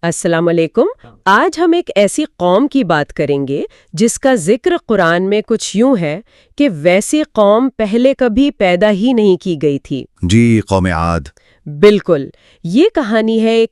السلام علیکم۔ آج ہم ایک ایسی قوم کی بات کریں گے جس کا ذکر قرآن میں کچھ یوں ہے کہ ویسی قوم پہلے کبھی پیدا ہی نہیں کی گئی تھی۔ جی، قوم عاد۔ بالکل، یہ کہانی ہے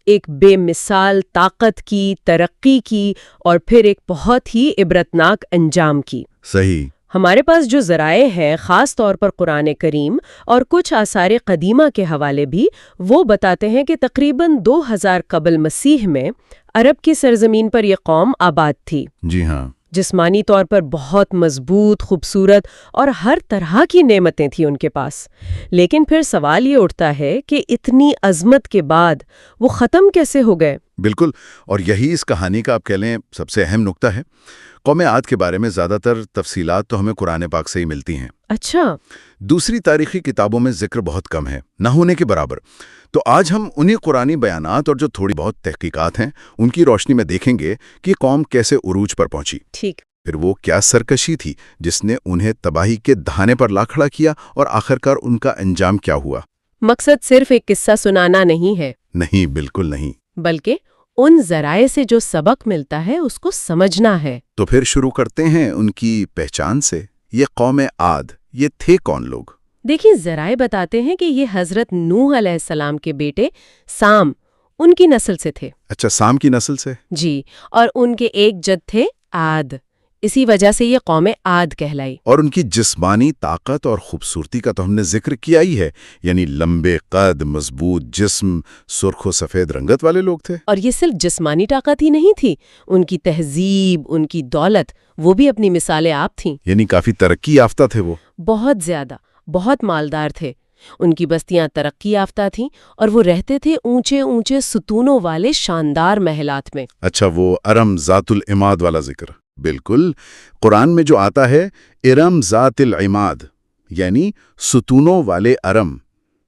ایک بے مثال طاقت کی، ترقی کی اور پھر ایک بہت ہی عبرتناک انجام کی۔ صحیح۔ ہمارے پاس جو ذرائع ہیں، خاص طور پر قرآن کریم اور کچھ آثار قدیمہ کے حوالے بھی، وہ بتاتے ہیں کہ تقریباً 2000 قبل مسیح میں عرب کی سرزمین پر یہ قوم آباد تھی۔ جی ہاں۔ جسمانی طور پر بہت مضبوط، خوبصورت اور ہر طرح کی نعمتیں تھیں ان کے پاس۔ لیکن پھر سوال یہ اٹھتا ہے کہ اتنی عظمت کے بعد وہ ختم کیسے ہو گئے؟ بالکل، اور یہی اس کہانی کا آپ کہہ لیں سب سے اہم نقطہ ہے۔ قوم عاد کے بارے میں زیادہ تر تفصیلات تو ہمیں قرآن پاک سے ہی ملتی ہیں۔ اچھا۔ دوسری تاریخی کتابوں میں ذکر بہت کم ہے، نہ ہونے کے برابر۔ تو آج ہم انہی قرآنی بیانات اور جو تھوڑی بہت تحقیقات ہیں ان کی روشنی میں دیکھیں گے کہ قوم کیسے عروج پر پہنچی۔ ٹھیک۔ پھر وہ کیا سرکشی تھی جس نے انہیں تباہی کے دہانے پر لا کھڑا کیا، اور آخرکار ان کا انجام کیا ہوا۔ مقصد صرف ایک قصہ سنانا نہیں ہے۔ نہیں، بالکل نہیں۔ بلکہ ان ذرائع سے جو سبق ملتا ہے اس کو سمجھنا ہے۔ تو پھر شروع کرتے ہیں ان کی پہچان سے۔ یہ قوم عاد، یہ تھے کون لوگ؟ دیکھیں، ذرائع بتاتے ہیں کہ یہ حضرت نوح علیہ السلام کے بیٹے سام، ان کی نسل سے تھے۔ اچھا، سام کی نسل سے؟ جی، اور ان کے ایک جد تھے عاد، اسی وجہ سے یہ قوم عاد کہلائی۔ اور ان کی جسمانی طاقت اور خوبصورتی کا تو ہم نے ذکر کیا ہی ہے، یعنی لمبے قد، مضبوط جسم، سرخ و سفید رنگت والے لوگ تھے۔ اور یہ صرف جسمانی طاقت ہی نہیں تھی، ان کی تہذیب، ان کی دولت، وہ بھی اپنی مثالیں آپ تھیں۔ یعنی کافی ترقی یافتہ تھے وہ۔ بہت زیادہ، بہت مالدار تھے۔ ان کی بستیاں ترقی یافتہ تھیں اور وہ رہتے تھے اونچے اونچے ستونوں والے شاندار محلات میں۔ اچھا، وہ ارم ذات العماد والا ذکر۔ بالکل، قرآن میں جو آتا ہے ارم ذات العماد، یعنی ستونوں والے ارم،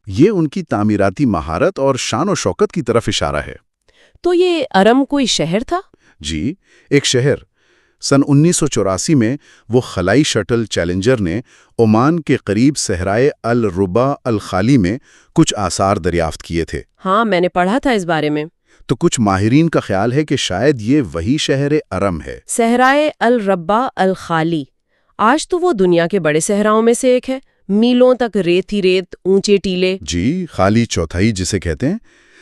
یہ ان کی تعمیراتی مہارت اور شان و شوکت کی طرف اشارہ ہے۔ تو یہ ارم کوئی شہر تھا؟ جی، ایک شہر۔ سن 1984 میں وہ خلائی شٹل چیلنجر نے عمان کے قریب صحرائے الربا الخالی میں کچھ آثار دریافت کیے تھے۔ ہاں، میں نے پڑھا تھا اس بارے میں۔ تو کچھ ماہرین کا خیال ہے کہ شاید یہ وہی شہر ارم ہے۔ صحرائے الربا الخالی، آج تو وہ دنیا کے بڑے صحراؤں میں سے ایک ہے، میلوں تک ریت ہی ریت، اونچے ٹیلے۔ جی، خالی چوتھائی جسے کہتے ہیں۔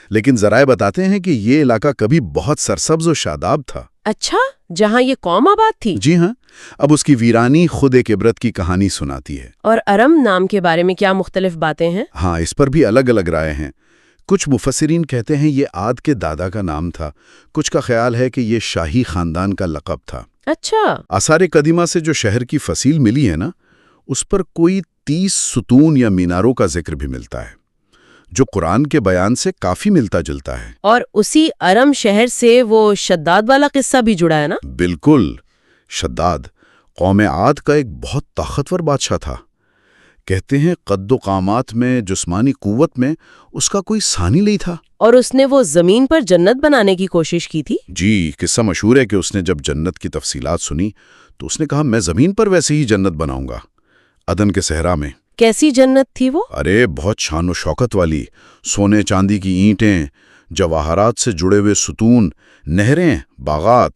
لیکن ذرائع بتاتے ہیں کہ یہ علاقہ کبھی بہت سرسبز و شاداب تھا۔ اچھا، جہاں یہ قوم آباد تھی؟ جی ہاں، اب اس کی ویرانی خود ایک عبرت کی کہانی سناتی ہے۔ اور ارم نام کے بارے میں کیا مختلف باتیں ہیں؟ ہاں، اس پر بھی الگ الگ رائے ہیں۔ کچھ مفسرین کہتے ہیں یہ عاد کے دادا کا نام تھا، کچھ کا خیال ہے کہ یہ شاہی خاندان کا لقب تھا۔ اچھا۔ آثار قدیمہ سے جو شہر کی فصیل ملی ہے نا، اس پر کوئی 30 ستون یا میناروں کا ذکر بھی ملتا ہے، جو قرآن کے بیان سے کافی ملتا جلتا ہے۔ اور اسی ارم شہر سے وہ شداد والا قصہ بھی جڑا ہے نا؟ بالکل، شداد قوم عاد کا ایک بہت طاقتور بادشاہ تھا۔ کہتے ہیں قد و قامات میں، جسمانی قوت میں اس کا کوئی ثانی نہیں تھا۔ اور اس نے وہ زمین پر جنت بنانے کی کوشش کی تھی؟ جی، قصہ مشہور ہے کہ اس نے جب جنت کی تفصیلات سنی تو اس نے کہا میں زمین پر ویسے ہی جنت بناؤں گا، عدن کے صحرا میں۔ کیسی جنت تھی وہ؟ ارے بہت شان و شوکت والی، سونے چاندی کی اینٹیں، جواہرات سے جڑے ہوئے ستون، نہریں، باغات۔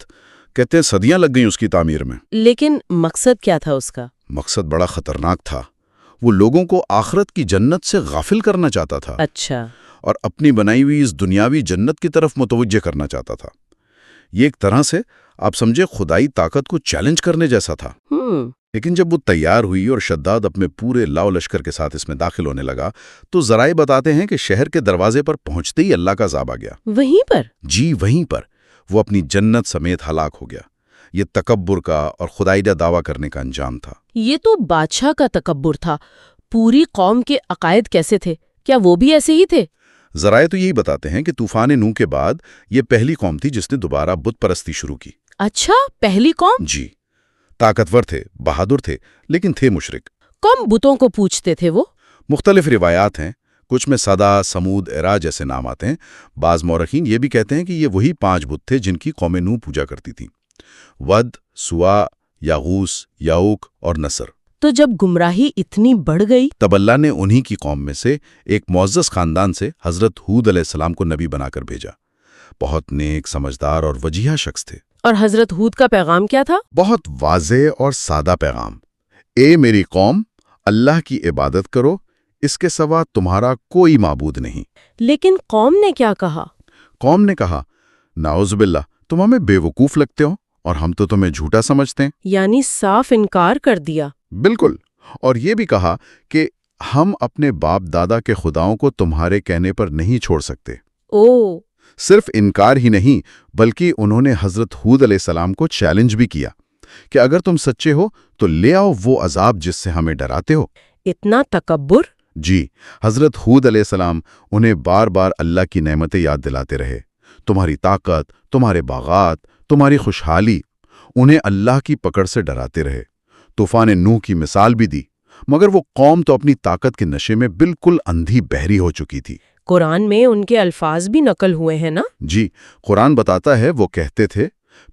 کہتے ہیں صدیاں لگ گئیں اس کی تعمیر میں۔ لیکن مقصد کیا تھا اس کا؟ مقصد بڑا خطرناک تھا۔ وہ لوگوں کو آخرت کی جنت سے غافل کرنا چاہتا تھا۔ اچھا۔ اور اپنی بنائی ہوئی اس دنیاوی جنت کی طرف متوجہ کرنا چاہتا تھا۔ یہ ایک طرح سے آپ سمجھے خدائی طاقت کو چیلنج کرنے جیسا تھا۔ لیکن جب وہ تیار ہوئی اور شداد اپنے پورے لاؤ لشکر کے ساتھ اس میں داخل ہونے لگا تو ذرائع بتاتے ہیں کہ شہر کے دروازے پر پہنچتے ہی اللہ کا عذاب آ گیا۔ وہیں پر؟ جی، وہیں پر وہ اپنی جنت سمیت ہلاک ہو گیا۔ یہ تکبر کا اور خدائیدہ دعویٰ کرنے کا انجام تھا۔ یہ تو بادشاہ کا تکبر تھا۔ پوری قوم کے عقائد کیسے تھے؟ کیا وہ بھی ایسے ہی تھے؟ ذرائع تو یہی بتاتے ہیں کہ طوفان نوح کے بعد یہ پہلی قوم تھی جس نے دوبارہ بت پرستی شروع کی۔ اچھا، پہلی قوم؟ جی، طاقتور تھے، بہادر تھے، لیکن تھے مشرک۔ کم بتوں کو پوجتے تھے وہ؟ مختلف روایات ہیں، کچھ میں صدا، سمود، ارا جیسے نام آتے ہیں۔ بعض مورخین یہ بھی کہتے ہیں کہ یہ وہی 5 بت تھے جن کی قوم نوح پوجا کرتی تھی: ود، سوا، یاغوس، یعوق اور نصر۔ تو جب گمراہی اتنی بڑھ گئی؟ تب اللہ نے انہی کی قوم میں سے ایک معزز خاندان سے حضرت ہود علیہ السلام کو نبی بنا کر بھیجا۔ بہت نیک، سمجھدار اور وجیحہ شخص تھے۔ اور حضرت ہود کا پیغام کیا تھا؟ بہت واضح اور سادہ پیغام، اے میری قوم، اللہ کی عبادت کرو، اس کے سوا تمہارا کوئی معبود نہیں۔ لیکن قوم نے کیا کہا؟ قوم نے کہا، نعوذ باللہ، تم ہمیں بے وقوف لگتے ہو اور ہم تو تمہیں جھوٹا سمجھتے ہیں۔ یعنی صاف انکار کر دیا۔ بالکل، اور یہ بھی کہا کہ ہم اپنے باپ دادا کے خداؤں کو تمہارے کہنے پر نہیں چھوڑ سکتے۔ او، صرف انکار ہی نہیں بلکہ انہوں نے حضرت ہود علیہ السلام کو چیلنج بھی کیا کہ اگر تم سچے ہو تو لے آؤ وہ عذاب جس سے ہمیں ڈراتے ہو۔ اتنا تکبر! جی، حضرت ہود علیہ السلام انہیں بار بار اللہ کی نعمتیں یاد دلاتے رہے، تمہاری طاقت، تمہارے باغات، تمہاری خوشحالی، انہیں اللہ کی پکڑ سے ڈراتے رہے۔ طوفان نوح کی مثال بھی دی، مگر وہ قوم تو اپنی طاقت کے نشے میں بالکل اندھی بہری ہو چکی تھی۔ قرآن میں ان کے الفاظ بھی نقل ہوئے ہیں نا؟ جی، قرآن بتاتا ہے وہ کہتے تھے،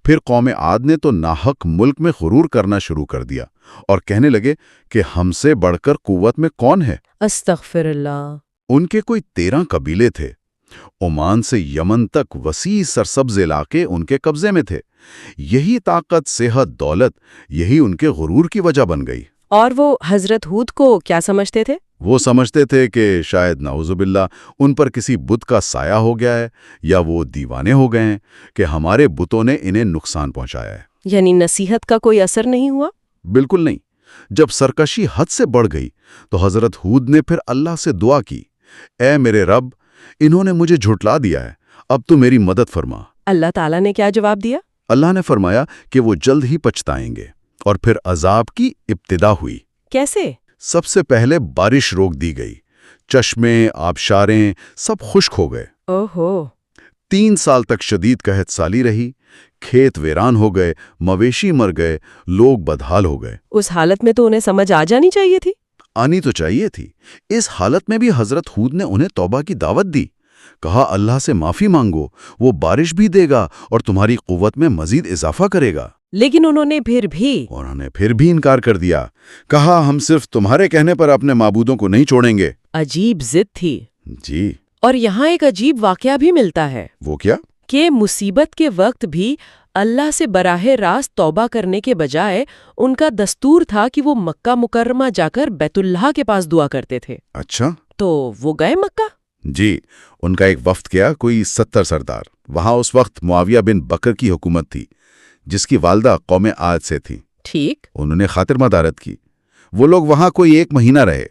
پھر قوم عاد نے تو ناحق ملک میں غرور کرنا شروع کر دیا اور کہنے لگے کہ ہم سے بڑھ کر قوت میں کون ہے؟ استغفر اللہ۔ ان کے کوئی 13 قبیلے تھے، عمان سے یمن تک وسیع سرسبز علاقے ان کے قبضے میں تھے۔ یہی طاقت، صحت، دولت، یہی ان کے غرور کی وجہ بن گئی۔ اور وہ حضرت ہود کو کیا سمجھتے تھے؟ وہ سمجھتے تھے کہ شاید نعوذ باللہ ان پر کسی بت کا سایہ ہو گیا ہے، یا وہ دیوانے ہو گئے ہیں کہ ہمارے بتوں نے انہیں نقصان پہنچایا ہے۔ یعنی نصیحت کا کوئی اثر نہیں ہوا؟ بالکل نہیں۔ جب سرکشی حد سے بڑھ گئی تو حضرت ہود نے پھر اللہ سے دعا کی، اے میرے رب، انہوں نے مجھے جھٹلا دیا ہے، اب تو میری مدد فرما۔ اللہ تعالیٰ نے کیا جواب دیا؟ اللہ نے فرمایا کہ وہ جلد ہی پچھتائیں گے، اور پھر عذاب کی ابتدا ہوئی۔ کیسے؟ سب سے پہلے بارش روک دی گئی، چشمے، آبشاریں سب خشک ہو گئے۔ اوہو! 3 سال تک شدید قحط سالی رہی، کھیت ویران ہو گئے، مویشی مر گئے، لوگ بدحال ہو گئے۔ اس حالت میں تو انہیں سمجھ آ جانی چاہیے تھی۔ آنی تو چاہیے تھی۔ اس حالت میں بھی حضرت ہود نے انہیں توبہ کی دعوت دی، کہا اللہ سے معافی مانگو، وہ بارش بھی دے گا اور تمہاری قوت میں مزید اضافہ کرے گا۔ لیکن انہوں نے پھر بھی انکار کر دیا، کہا ہم صرف تمہارے کہنے پر اپنے معبودوں کو نہیں چھوڑیں گے۔ عجیب ضد تھی۔ جی، اور یہاں ایک عجیب واقعہ بھی ملتا ہے۔ وہ کیا؟ کہ مصیبت کے وقت بھی اللہ سے براہ راست توبہ کرنے کے بجائے ان کا دستور تھا کہ وہ مکہ مکرمہ جا کر بیت اللہ کے پاس دعا کرتے تھے۔ اچھا، تو وہ گئے مکہ؟ جی، ان کا ایک وفد گیا، کوئی 70 سردار۔ وہاں اس وقت معاویہ بن بکر کی حکومت تھی، جس کی والدہ قوم عاد سے تھی۔ ٹھیک۔ انہوں نے خاطر مدارت کی۔ وہ لوگ وہاں کوئی 1 مہینہ رہے،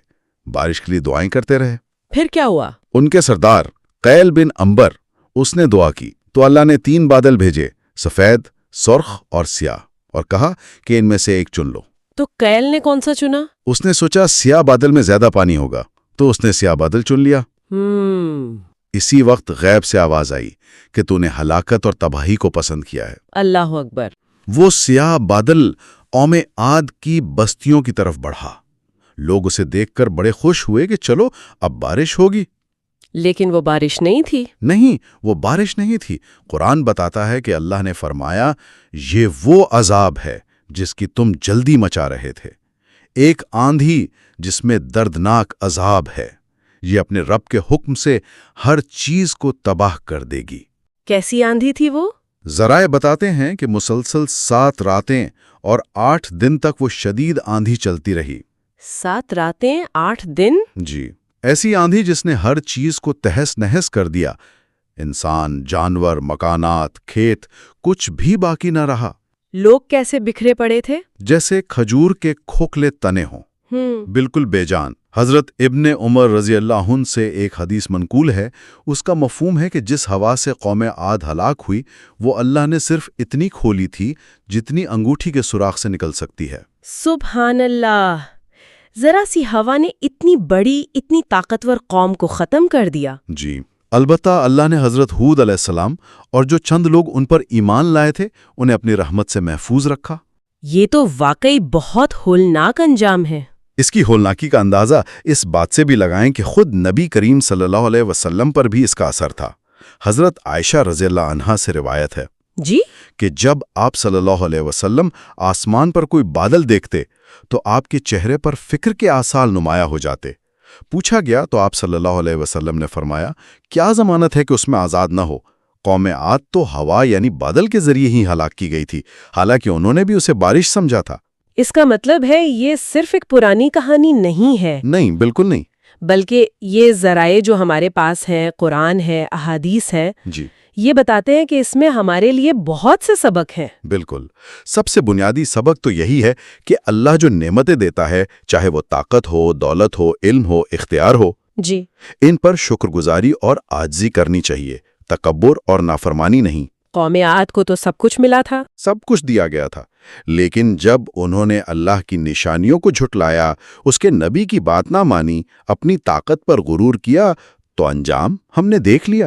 بارش کے لیے دعائیں کرتے رہے۔ پھر کیا ہوا؟ ان کے سردار قیل بن عنبر، اس نے دعا کی تو اللہ نے 3 بادل بھیجے، سفید، سرخ اور سیاہ، اور کہا کہ ان میں سے ایک چن لو۔ تو قیل نے کون سا چنا؟ اس نے سوچا سیاہ بادل میں زیادہ پانی ہوگا، تو اس نے سیاہ بادل چن لیا۔ اسی وقت غیب سے آواز آئی کہ تو نے ہلاکت اور تباہی کو پسند کیا ہے۔ اللہ اکبر۔ وہ سیاہ بادل قوم عاد کی بستیوں کی طرف بڑھا۔ لوگ اسے دیکھ کر بڑے خوش ہوئے کہ چلو اب بارش ہوگی۔ لیکن وہ بارش نہیں تھی۔ نہیں، وہ بارش نہیں تھی۔ قرآن بتاتا ہے کہ اللہ نے فرمایا، یہ وہ عذاب ہے جس کی تم جلدی مچا رہے تھے، ایک آندھی جس میں دردناک عذاب ہے، یہ اپنے رب کے حکم سے ہر چیز کو تباہ کر دے گی۔ کیسی آندھی تھی وہ؟ ذرائع بتاتے ہیں کہ مسلسل 7 راتیں اور 8 دن تک وہ شدید آندھی چلتی رہی۔ 7 راتیں 8 دن؟ جی، ایسی آندھی جس نے ہر چیز کو تہس نہس کر دیا، انسان، جانور، مکانات، کھیت، کچھ بھی باقی نہ رہا۔ لوگ کیسے بکھرے پڑے تھے؟ جیسے کھجور کے کھوکھلے تنے ہوں، بالکل بے جان۔ حضرت ابن عمر رضی اللہ عنہ سے ایک حدیث منقول ہے، اس کا مفہوم ہے کہ جس ہوا سے قوم عاد ہلاک ہوئی، وہ اللہ نے صرف اتنی کھولی تھی جتنی انگوٹھی کے سوراخ سے نکل سکتی ہے۔ سبحان اللہ! ذرا سی ہوا نے اتنی بڑی، اتنی طاقتور قوم کو ختم کر دیا۔ جی، البتہ اللہ نے حضرت ہود علیہ السلام اور جو چند لوگ ان پر ایمان لائے تھے انہیں اپنی رحمت سے محفوظ رکھا۔ یہ تو واقعی بہت ہولناک انجام ہے۔ اس کی ہولناکی کا اندازہ اس بات سے بھی لگائیں کہ خود نبی کریم صلی اللہ علیہ وسلم پر بھی اس کا اثر تھا۔ حضرت عائشہ رضی اللہ عنہا سے روایت ہے جی کہ جب آپ صلی اللہ علیہ وسلم آسمان پر کوئی بادل دیکھتے تو آپ کے چہرے پر فکر کے آثار نمایاں ہو جاتے۔ پوچھا گیا تو آپ صلی اللہ علیہ وسلم نے فرمایا، کیا ضمانت ہے کہ اس میں عذاب نہ ہو؟ قوم عاد تو ہوا یعنی بادل کے ذریعے ہی ہلاک کی گئی تھی، حالانکہ انہوں نے بھی اسے بارش سمجھا تھا۔ اس کا مطلب ہے یہ صرف ایک پرانی کہانی نہیں ہے، نہیں، بالکل نہیں۔ بلکہ یہ ذرائع جو ہمارے پاس ہیں، قرآن ہے، احادیث ہے، جی یہ بتاتے ہیں کہ اس میں ہمارے لیے بہت سے سبق ہیں۔ بالکل، سب سے بنیادی سبق تو یہی ہے کہ اللہ جو نعمتیں دیتا ہے، چاہے وہ طاقت ہو، دولت ہو، علم ہو، اختیار ہو، جی، ان پر شکر گزاری اور عاجزی کرنی چاہیے، تکبر اور نافرمانی نہیں۔ قوم عاد کو تو سب کچھ ملا تھا، سب کچھ دیا گیا تھا، لیکن جب انہوں نے اللہ کی نشانیوں کو جھٹلایا، اس کے نبی کی بات نہ مانی، اپنی طاقت پر غرور کیا، تو انجام ہم نے دیکھ لیا،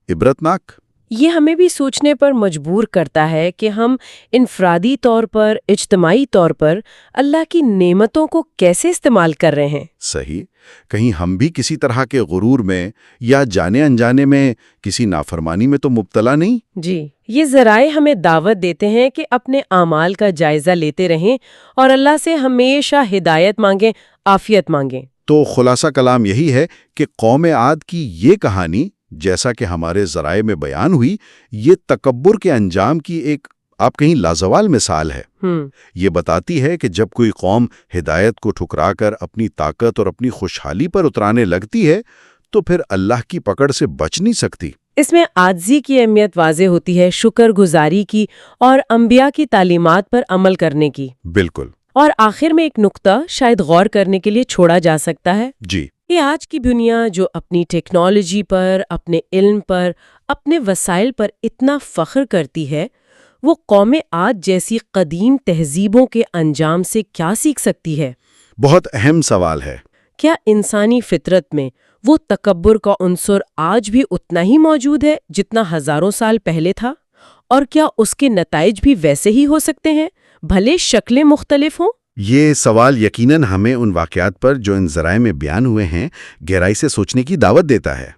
عبرتناک۔ یہ ہمیں بھی سوچنے پر مجبور کرتا ہے کہ ہم انفرادی طور پر، اجتماعی طور پر اللہ کی نعمتوں کو کیسے استعمال کر رہے ہیں۔ صحیح، کہیں ہم بھی کسی طرح کے غرور میں یا جانے انجانے میں کسی نافرمانی میں تو مبتلا نہیں۔ جی، یہ ذرائع ہمیں دعوت دیتے ہیں کہ اپنے اعمال کا جائزہ لیتے رہیں اور اللہ سے ہمیشہ ہدایت مانگیں، عافیت مانگیں۔ تو خلاصہ کلام یہی ہے کہ قوم عاد کی یہ کہانی، جیسا کہ ہمارے ذرائع میں بیان ہوئی، یہ تکبر کے انجام کی ایک آپ کہیں لازوال مثال ہے۔ یہ بتاتی ہے کہ جب کوئی قوم ہدایت کو ٹھکرا کر اپنی طاقت اور اپنی خوشحالی پر اترانے لگتی ہے تو پھر اللہ کی پکڑ سے بچ نہیں سکتی۔ اس میں عاجزی کی اہمیت واضح ہوتی ہے، شکر گزاری کی اور انبیاء کی تعلیمات پر عمل کرنے کی۔ بالکل۔ اور آخر میں ایک نقطہ شاید غور کرنے کے لیے چھوڑا جا سکتا ہے۔ جی، یہ آج کی دنیا جو اپنی ٹیکنالوجی پر، اپنے علم پر، اپنے وسائل پر اتنا فخر کرتی ہے، وہ قوم عاد جیسی قدیم تہذیبوں کے انجام سے کیا سیکھ سکتی ہے؟ بہت اہم سوال ہے۔ کیا انسانی فطرت میں وہ تکبر کا عنصر آج بھی اتنا ہی موجود ہے جتنا ہزاروں سال پہلے تھا؟ اور کیا اس کے نتائج بھی ویسے ہی ہو سکتے ہیں، بھلے شکلیں مختلف ہوں؟ یہ سوال یقیناً ہمیں ان واقعات پر جو ان ذرائع میں بیان ہوئے ہیں گہرائی سے سوچنے کی دعوت دیتا ہے۔